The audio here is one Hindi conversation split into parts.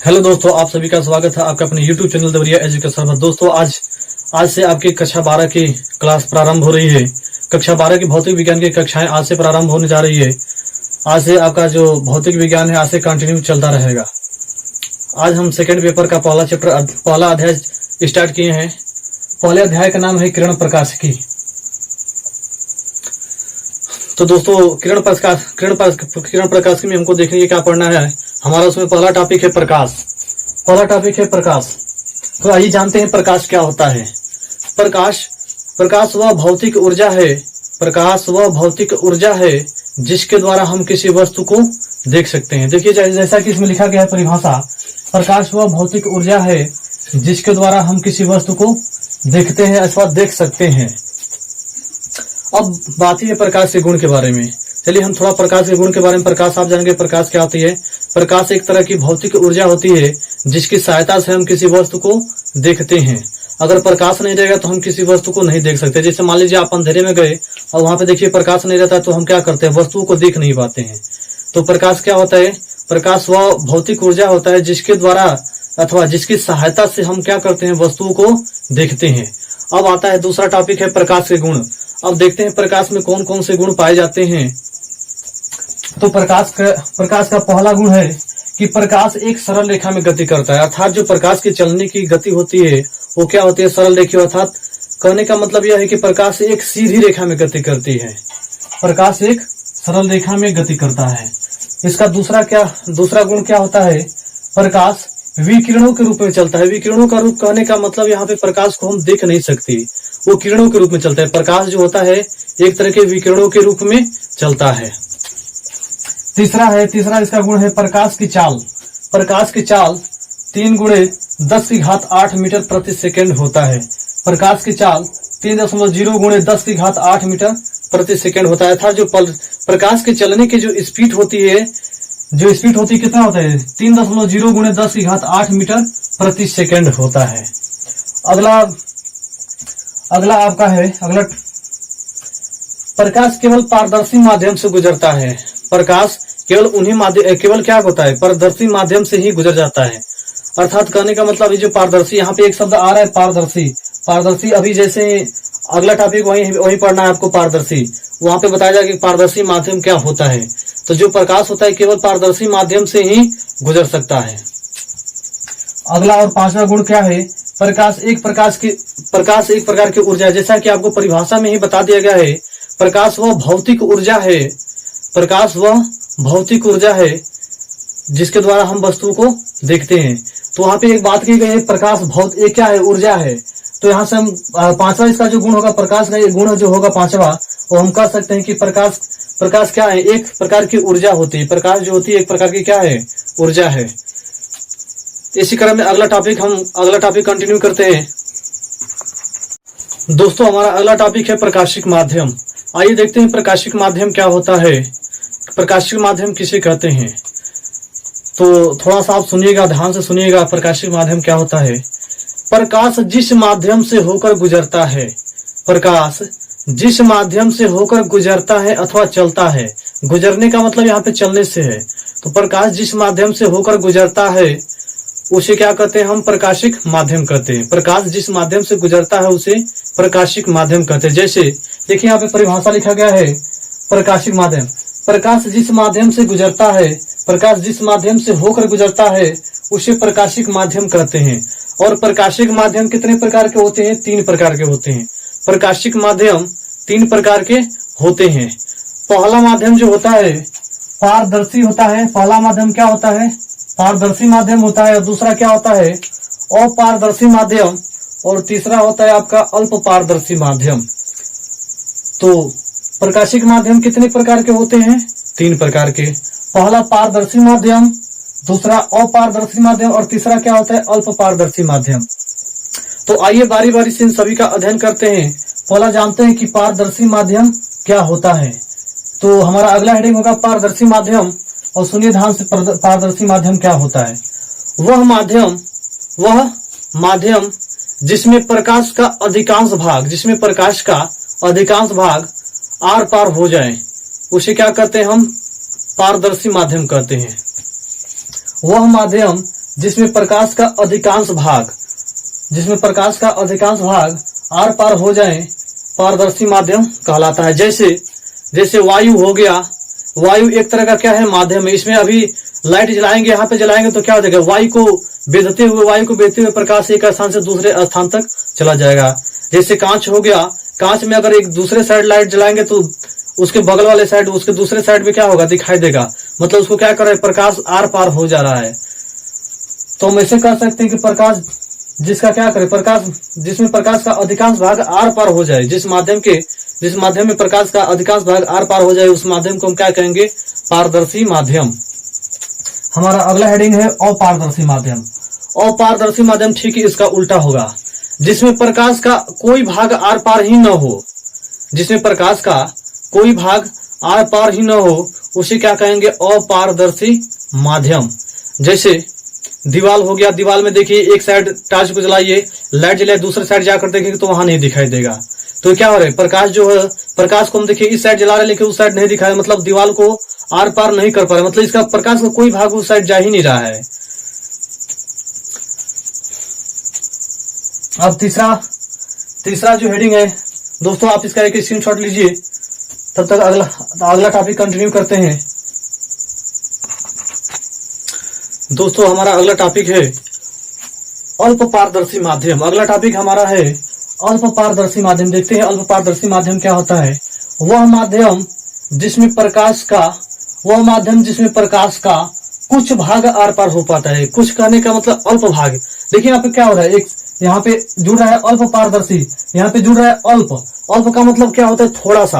हेलो दोस्तों, आप सभी का स्वागत है आपका अपने YouTube चैनल देवरिया एजुकेशन में। दोस्तों आज से आपकी कक्षा 12 की क्लास प्रारंभ हो रही है। कक्षा 12 की भौतिक विज्ञान की कक्षाएं आज से प्रारंभ होने जा रही है। आज से आपका जो भौतिक विज्ञान है आज से कंटिन्यू चलता रहेगा। आज हम सेकेंड पेपर का पहला अध्याय स्टार्ट किए हैं। पहले अध्याय का नाम है किरण प्रकाशिकी। तो दोस्तों किरण प्रकाशिकी में हमको देखने की क्या पढ़ना है। हमारा उसमें पहला टॉपिक है प्रकाश। तो आइए जानते हैं प्रकाश क्या होता है। प्रकाश वह भौतिक ऊर्जा है जिसके द्वारा हम किसी वस्तु को देख सकते हैं। देखिए जैसा कि इसमें लिखा गया है परिभाषा, प्रकाश वह भौतिक ऊर्जा है जिसके द्वारा हम किसी वस्तु को देखते हैं अथवा देख सकते हैं। अब बात ही है प्रकाश के गुण के बारे में। चलिए हम थोड़ा प्रकाश के गुण के बारे में, प्रकाश आप जानेंगे प्रकाश क्या होती है। प्रकाश एक तरह की भौतिक ऊर्जा होती है जिसकी सहायता से हम किसी वस्तु को देखते हैं। अगर प्रकाश नहीं रहेगा तो हम किसी वस्तु को नहीं देख सकते। जैसे मान लीजिए आप अंधेरे में गए और वहां पे देखिए प्रकाश नहीं रहता है तो हम क्या करते हैं, वस्तुओं को देख नहीं पाते हैं। तो प्रकाश क्या होता है, प्रकाश वह भौतिक ऊर्जा होता है जिसके द्वारा अथवा जिसकी सहायता से हम क्या करते हैं, वस्तुओं को देखते हैं। अब आता है दूसरा टॉपिक है प्रकाश के गुण। अब देखते हैं प्रकाश में कौन कौन से गुण पाए जाते हैं। तो प्रकाश का पहला गुण है कि प्रकाश एक सरल रेखा में गति करता है। अर्थात जो प्रकाश की चलने की गति होती है वो क्या होती है, सरल रेखी। अर्थात कहने का मतलब यह है कि प्रकाश एक सीधी रेखा में गति करती है। प्रकाश एक सरल रेखा में गति करता है। इसका दूसरा गुण क्या होता है, प्रकाश विकिरणों के रूप में चलता है। विकिरणों का रूप कहने का मतलब यहाँ पे प्रकाश को हम देख नहीं सकते, वो किरणों के रूप में चलता है। प्रकाश जो होता है एक तरह के विकिरणों के रूप में चलता है। तीसरा इसका गुण है प्रकाश की चाल। प्रकाश की चाल 3 × 10⁸ मीटर प्रति सेकेंड होता है। प्रकाश की चाल 3.0 × 10⁸ मीटर प्रति सेकेंड होता है। अर्थात जो प्रकाश के चलने की जो स्पीड होती है कितना होता है, 3.0 × 10⁸ मीटर प्रति सेकेंड होता है। अगला आपका है प्रकाश केवल पारदर्शी माध्यम से गुजरता है। प्रकाश केवल क्या होता है, पारदर्शी माध्यम से ही गुजर जाता है। अर्थात कहने का मतलब ये जो पारदर्शी, यहाँ पे एक शब्द आ रहा है पारदर्शी। अभी जैसे अगला टॉपिक वही पढ़ना है आपको, पारदर्शी। वहां पे बताया जाएगा कि पारदर्शी माध्यम क्या होता है। तो जो प्रकाश होता है केवल पारदर्शी माध्यम से ही गुजर सकता है। अगला और 5वां गुण क्या है, प्रकाश एक प्रकार की ऊर्जा है। जैसा कि आपको परिभाषा में ही बता दिया गया है, प्रकाश वह भौतिक ऊर्जा है जिसके द्वारा हम वस्तुओं को देखते हैं। तो वहां पे एक बात की गई है, प्रकाश एक क्या है, ऊर्जा है। तो यहाँ से हम 5वां इसका जो गुण होगा, प्रकाश का गुण जो होगा 5वां, वो हम कह सकते हैं कि प्रकाश क्या है, एक प्रकार की ऊर्जा होती है। प्रकाश जो होती है एक प्रकार की क्या है, ऊर्जा है। इसी क्रम में अगला टॉपिक कंटिन्यू करते हैं। दोस्तों हमारा अगला टॉपिक है प्रकाशिक माध्यम। आइए देखते हैं प्रकाशिक माध्यम क्या होता है, प्रकाशिक माध्यम किसे कहते हैं। तो थोड़ा सा आप सुनिएगा, ध्यान से सुनिएगा, प्रकाशिक माध्यम क्या होता है। प्रकाश जिस माध्यम से होकर गुजरता है, प्रकाश जिस माध्यम से होकर गुजरता है अथवा चलता है। गुजरने का मतलब यहाँ पे चलने से है। तो प्रकाश जिस माध्यम से होकर गुजरता है उसे क्या कहते हैं, हम प्रकाशिक माध्यम कहते हैं। प्रकाश जिस माध्यम से गुजरता है उसे प्रकाशिक माध्यम कहते हैं। जैसे देखिए यहाँ पे परिभाषा लिखा गया है, प्रकाशिक माध्यम, प्रकाश जिस माध्यम से गुजरता है, प्रकाश जिस माध्यम से होकर गुजरता है उसे प्रकाशिक माध्यम कहते हैं। और प्रकाशिक माध्यम कितने प्रकार के होते हैं, 3 प्रकार के होते हैं। प्रकाशिक माध्यम 3 प्रकार के होते हैं। पहला माध्यम जो होता है पारदर्शी होता है। पहला माध्यम क्या होता है, पारदर्शी माध्यम होता है। और दूसरा क्या होता है, अपारदर्शी माध्यम। और तीसरा होता है आपका अल्प पारदर्शी माध्यम। तो प्रकाशिक माध्यम कितने प्रकार के होते हैं, 3 प्रकार के। पहला पारदर्शी माध्यम, दूसरा अपारदर्शी माध्यम और तीसरा क्या होता है, अल्प पारदर्शी माध्यम। तो आइए बारी बारी से इन सभी का अध्ययन करते हैं। पहला जानते हैं कि पारदर्शी माध्यम क्या होता है। तो हमारा अगला हेडिंग होगा पारदर्शी माध्यम। और सुनिए ध्यान से, पारदर्शी माध्यम क्या होता है। वह माध्यम जिसमें प्रकाश का अधिकांश भाग आर पार हो जाए उसे क्या कहते हैं, हम पारदर्शी माध्यम कहते हैं। वह माध्यम जिसमें प्रकाश का अधिकांश भाग आर पार हो जाए पारदर्शी माध्यम कहलाता है। जैसे वायु हो गया, वायु एक तरह का क्या है, माध्यम है। इसमें अभी लाइट जलाएंगे, यहाँ पे जलाएंगे तो क्या हो जाएगा, वायु को बेधते हुए प्रकाश एक स्थान से दूसरे स्थान तक चला जाएगा। जैसे कांच हो गया, कांच में अगर एक दूसरे साइड लाइट जलाएंगे तो उसके बगल वाले साइड, उसके दूसरे साइड में क्या होगा, दिखाई देगा। मतलब उसको क्या कर रहा है, प्रकाश आर पार हो जा रहा है। तो हम ऐसे कह सकते हैं कि प्रकाश जिसका क्या करे, जिसमें प्रकाश का अधिकांश भाग आर पार हो जाए, जिस माध्यम में प्रकाश का अधिकांश भाग आर पार हो जाए, उस माध्यम को हम क्या कहेंगे, पारदर्शी माध्यम। हमारा अगला हेडिंग है अपारदर्शी माध्यम। अपारदर्शी माध्यम ठीक है इसका उल्टा होगा, जिसमें प्रकाश का कोई भाग आर पार ही न हो, उसे क्या कहेंगे, अपारदर्शी माध्यम। जैसे दीवाल हो गया, दीवाल में देखिए एक साइड टॉर्च को जलाइए, लाइट जलाए, दूसरे साइड जाकर देखेंगे तो वहां नहीं दिखाई देगा। तो क्या हो रहा है, प्रकाश जो है, प्रकाश को हम देखिए इस साइड जला रहे हैं लेकिन उस साइड नहीं दिखा रहे, मतलब दीवाल को आर पार नहीं कर पा रहे, मतलब इसका प्रकाश का कोई भाग उस साइड जा ही नहीं रहा है। अब तीसरा जो हेडिंग है दोस्तों, आप इसका एक स्क्रीनशॉट लीजिए, तब तक अगला टॉपिक कंटिन्यू करते हैं। दोस्तों हमारा अगला टॉपिक है अल्प पारदर्शी माध्यम। अगला टॉपिक हमारा है अल्प पारदर्शी माध्यम। देखते हैं अल्प पारदर्शी माध्यम क्या होता है। वह माध्यम जिसमें प्रकाश का कुछ भाग आर पार हो पाता है। कुछ कहने का मतलब अल्प भाग। देखिए यहाँ पे क्या हो रहा है, एक यहाँ पे जुड़ रहा है अल्प पारदर्शी, यहाँ पे जुड़ रहा है अल्प का मतलब क्या होता है, थोड़ा सा।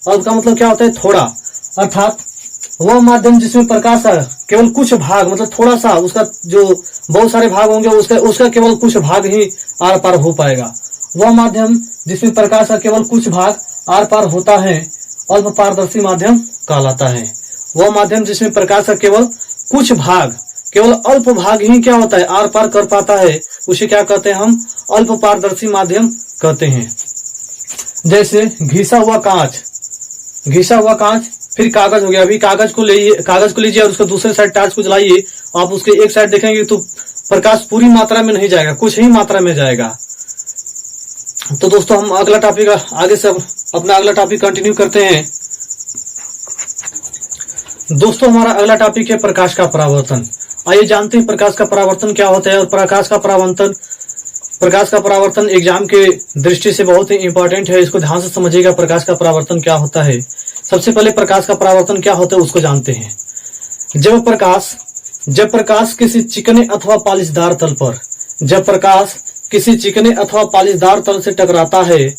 अल्प का मतलब क्या होता है, थोड़ा। अर्थात वह माध्यम जिसमें प्रकाश केवल कुछ भाग, मतलब थोड़ा सा, उसका जो बहुत सारे भाग होंगे उसका केवल कुछ भाग ही आर पार हो पाएगा। वह माध्यम जिसमें प्रकाश का केवल कुछ भाग आर पार होता है अल्प पारदर्शी माध्यम कहलाता है। वह माध्यम जिसमें प्रकाश का केवल कुछ भाग, केवल अल्प भाग ही क्या होता है, आर पार कर पाता है, उसे क्या कहते हैं, हम अल्प पारदर्शी माध्यम कहते हैं। जैसे घिसा हुआ कांच, फिर कागज हो गया। अभी कागज को लीजिए और उसको दूसरे साइड टॉर्च को जलाइए, आप उसके एक साइड देखेंगे तो प्रकाश पूरी मात्रा में नहीं जाएगा, कुछ ही मात्रा में जाएगा। तो दोस्तों हम अगला टॉपिक आगे से अपना अगला टॉपिक कंटिन्यू करते हैं। दोस्तों हमारा अगला टॉपिक है प्रकाश का परावर्तन। आइए जानते हैं प्रकाश का परावर्तन क्या होता है। और प्रकाश का परावर्तन एग्जाम के दृष्टि से बहुत ही इंपॉर्टेंट है, इसको ध्यान से समझिएगा। प्रकाश का परावर्तन क्या होता है, सबसे पहले प्रकाश का परावर्तन क्या होता है उसको जानते हैं। जब प्रकाश किसी चिकने अथवा पालिशदार तल से टकराता है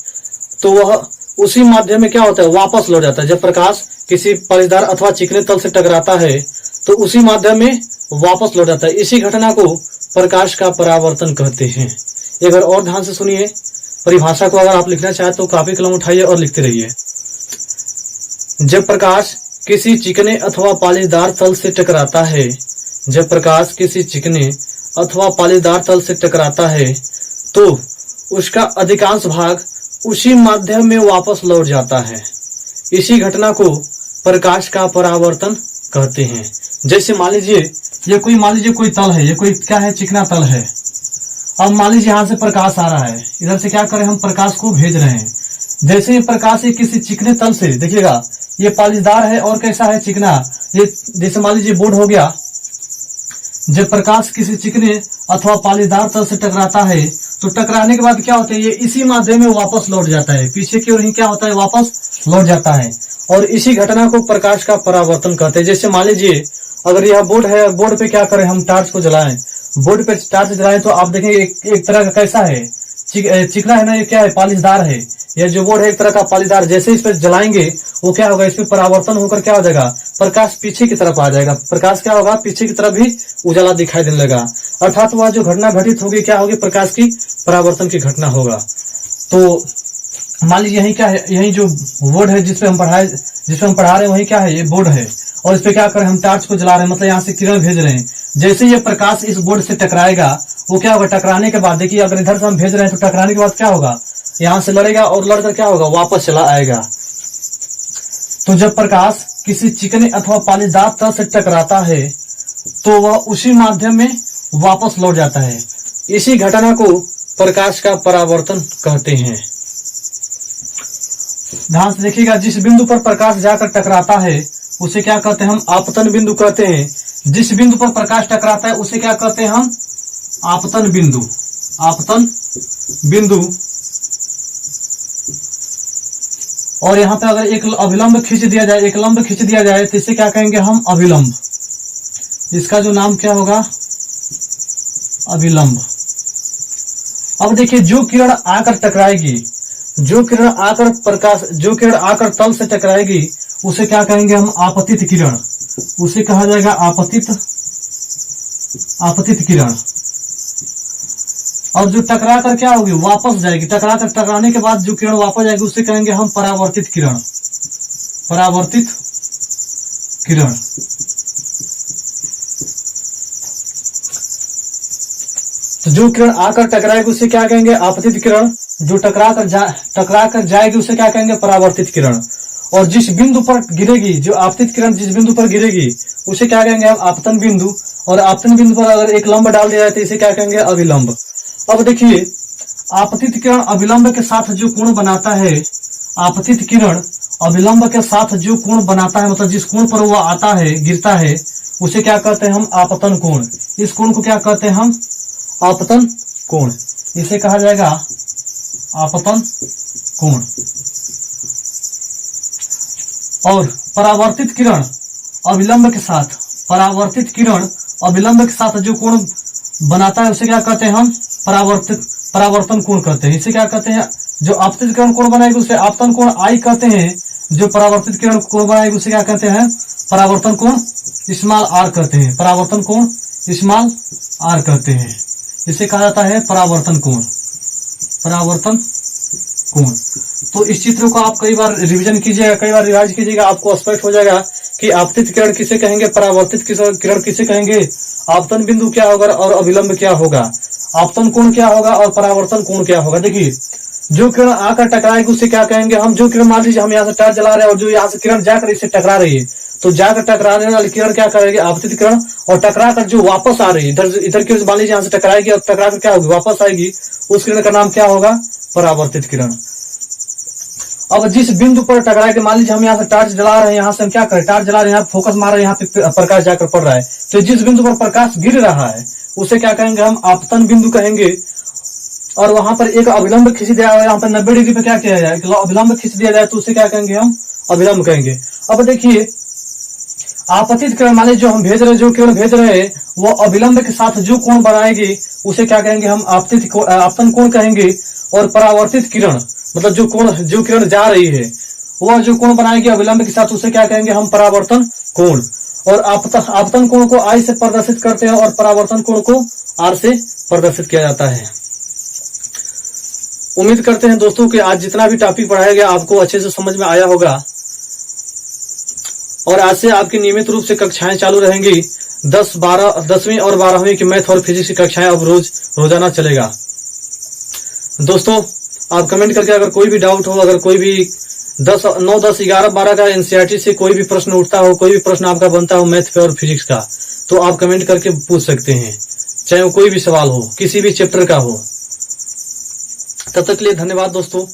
तो वह उसी माध्यम में क्या होता है, वापस लौट जाता है। जब प्रकाश किसी पालिशदार अथवा चिकने तल से टकराता है तो उसी माध्यम में वापस लौट जाता है। इसी घटना को प्रकाश का परावर्तन कहते हैं। एक बार और ध्यान से सुनिए, परिभाषा को अगर आप लिखना चाहे तो कापी कलम उठाइए और लिखते रहिए। जब प्रकाश किसी चिकने अथवा पालीदार तल से टकराता है तो उसका अधिकांश भाग उसी माध्यम में वापस लौट जाता है। इसी घटना को प्रकाश का परावर्तन कहते हैं। जैसे मान लीजिए कोई तल है, ये कोई क्या है, चिकना तल है। अब मान लीजिए यहाँ से प्रकाश आ रहा है, इधर से क्या करें, हम प्रकाश को भेज रहे हैं। जैसे ये प्रकाश किसी चिकने तल से, देखिएगा ये पालिशदार है और कैसा है, चिकना। ये जैसे मान लीजिए बोर्ड हो गया। जब प्रकाश किसी चिकने अथवा पालिशदार तल से टकराता है तो टकराने के बाद क्या होता है, ये इसी माध्यम में वापस लौट जाता है, पीछे की ओर ही क्या होता है, वापस लौट जाता है। और इसी घटना को प्रकाश का परावर्तन कहते हैं। जैसे मान लीजिए अगर यह बोर्ड है, बोर्ड पे क्या करें, हम टॉर्च को जलाएं, बोर्ड पे टॉर्च जलाएं तो आप देखेंगे एक तरह का कैसा है, चिकना है ना, ये क्या है, पालिशदार है। यह जो बोर्ड है एक तरह का पालिशदार, जैसे इस पर जलाएंगे वो क्या होगा, इसमें परावर्तन होकर क्या हो जाएगा, प्रकाश पीछे की तरफ आ जाएगा। प्रकाश क्या होगा, पीछे की तरफ भी उजाला दिखाई देने लगा। अर्थात वह जो घटना घटित होगी क्या होगी, प्रकाश की परावर्तन की घटना होगा। तो मान लीजिए यही क्या है, यही जो बोर्ड है जिसपे हम पढ़ा रहे हैं, वही क्या है, ये बोर्ड है। और इस पे क्या करें, हम टॉर्च को जला रहे हैं, मतलब यहाँ से किरण भेज रहे हैं। जैसे ये प्रकाश इस बोर्ड से टकराएगा, वो क्या होगा, टकराने के बाद देखिए अगर इधर से हम भेज रहे हैं तो टकराने के बाद क्या होगा, यहाँ से लड़ेगा और लड़कर क्या होगा, वापस चला आएगा। तो जब प्रकाश किसी चिकने अथवा पालिशदार तल से टकराता है तो वह उसी माध्यम में वापस लौट जाता है। इसी घटना को प्रकाश का परावर्तन कहते हैं। ध्यान से देखिएगा, जिस बिंदु पर प्रकाश जाकर टकराता है उसे क्या कहते हैं हम? आपतन बिंदु कहते हैं। जिस बिंदु पर प्रकाश टकराता है उसे क्या कहते हैं हम? आपतन बिंदु। आपतन बिंदु। और यहाँ पे अगर एक अभिलंब खींच दिया जाए, एक लंब खींच दिया जाए तो इसे क्या कहेंगे हम? अभिलंब। इसका जो नाम क्या होगा? अभिलंब। अब देखिए, जो किरण आकर टकराएगी, जो किरण आकर तल से टकराएगी उसे क्या कहेंगे हम? आपतित किरण। उसे कहा जाएगा आपतित किरण। और जो टकरा कर क्या होगी? वापस जाएगी। टकराने के बाद जो किरण वापस जाएगी उसे कहेंगे हम परावर्तित किरण। परावर्तित किरण। तो जो किरण आकर टकराएगी उसे क्या कहेंगे? आपतित किरण। जो टकरा कर जाएगी उसे क्या कहेंगे? परावर्तित किरण। और जिस बिंदु पर गिरेगी, जो आपतित किरण जिस बिंदु पर गिरेगी उसे क्या कहेंगे हम? आपतन बिंदु। और आपतन बिंदु पर अगर एक लंब डाल दिया जाए तो इसे क्या कहेंगे? अभिलंब। अब देखिए, आपतित किरण अभिलंब के साथ जो कोण बनाता है, आपतित किरण अभिलंब के साथ जो कोण बनाता है, मतलब जिस कोण पर वो आता है, गिरता है, उसे क्या कहते हैं हम? आपतन कोण। इस कोण को क्या कहते हैं हम? आपतन कोण। इसे कहा जाएगा आपतन कोण। और परावर्तित किरण अभिलंब के साथ, परावर्तित किरण अभिलंब के साथ जो कोण बनाता है उसे क्या कहते हैं हम? परावर्तन कोण कहते हैं। इसे क्या कहते हैं? जो आपतित किरण कोण बनाएगी उसे आपतन कोण आई कहते हैं। जो परावर्तित किरण कोण बनाएगी उसे क्या कहते हैं? परावर्तन कोण स्मॉल आर कहते हैं। परावर्तन कोण स्मॉल आर कहते हैं। इसे कहा जाता है परावर्तन कोण। परावर्तन कोण। तो इस चित्र को आप कई बार रिवीजन कीजिएगा, कई बार रिवाइज कीजिएगा, आपको स्पष्ट हो जाएगा कि आपतित किरण किसे कहेंगे, परावर्तित किरण किसे कहेंगे, आपतन बिंदु क्या होगा और अभिलंब क्या होगा, आपतन कोण क्या होगा और परावर्तन कोण क्या होगा। देखिए, जो किरण आकर टकराएगी उसे क्या कहेंगे हम? जो किरण, मान लीजिए हम यहाँ से टॉर्च जला रहे हैं और जो यहाँ से किरण जाकर इससे टकरा रही है, तो जाकर टकराने वाली किरण क्या करेगी? आपतित किरण। और टकरा कर जो वापस आ रही है, इधर किरण मान लीजिए यहाँ से टकराएगी और टकरा कर क्या होगी? वापस आएगी। उस किरण का नाम क्या होगा? परावर्तित किरण। अब जिस बिंदु पर टकराएगी, मान लीजिए हम यहाँ से टॉर्च जला रहे हैं, यहाँ से हम क्या करें? टॉर्च जला रहे हैं, यहाँ फोकस मार रहे हैं, यहाँ पे प्रकाश जाकर पड़ रहा है, तो जिस बिंदु पर प्रकाश गिर रहा है उसे क्या कहेंगे हम? आपतन बिंदु कहेंगे। और वहां पर एक अभिलंब खींच दिया है, यहाँ पर 90 डिग्री पे क्या किया जाए? अभिलंब खींच दिया जाए तो उसे क्या कहेंगे हम? अभिलंब कहेंगे। अब देखिए, आपतित किरण मान लीजिए जो हम भेज रहे, जो किरण भेज रहे हैं वो अभिलंब के साथ जो कोण बनाएगी उसे क्या कहेंगे हम? आपतन कोण कहेंगे। और परावर्तित किरण, मतलब जो किरण जा रही है वह जो कोण बनाएगी अभिलंब के साथ उसे क्या कहेंगे हम? परावर्तन कोण। और आपतन कोण को आई से प्रदर्शित करते हैं और परावर्तन कोण को आर से प्रदर्शित किया जाता है। उम्मीद करते हैं दोस्तों कि आज जितना भी टॉपिक पढ़ाया गया आपको अच्छे से समझ में आया होगा। और आज से आपकी नियमित रूप से कक्षाएं चालू रहेंगी। 10वीं और 12वीं की मैथ और फिजिक्स की कक्षाएं अब रोजाना चलेगा। दोस्तों, आप कमेंट करके अगर कोई भी डाउट हो, अगर कोई भी 9, 10, 11, 12 का एनसीईआरटी से कोई भी प्रश्न उठता हो, कोई भी प्रश्न आपका बनता हो मैथ पे और फिजिक्स का, तो आप कमेंट करके पूछ सकते हैं, चाहे वो कोई भी सवाल हो, किसी भी चैप्टर का हो। तब तक के लिए धन्यवाद दोस्तों।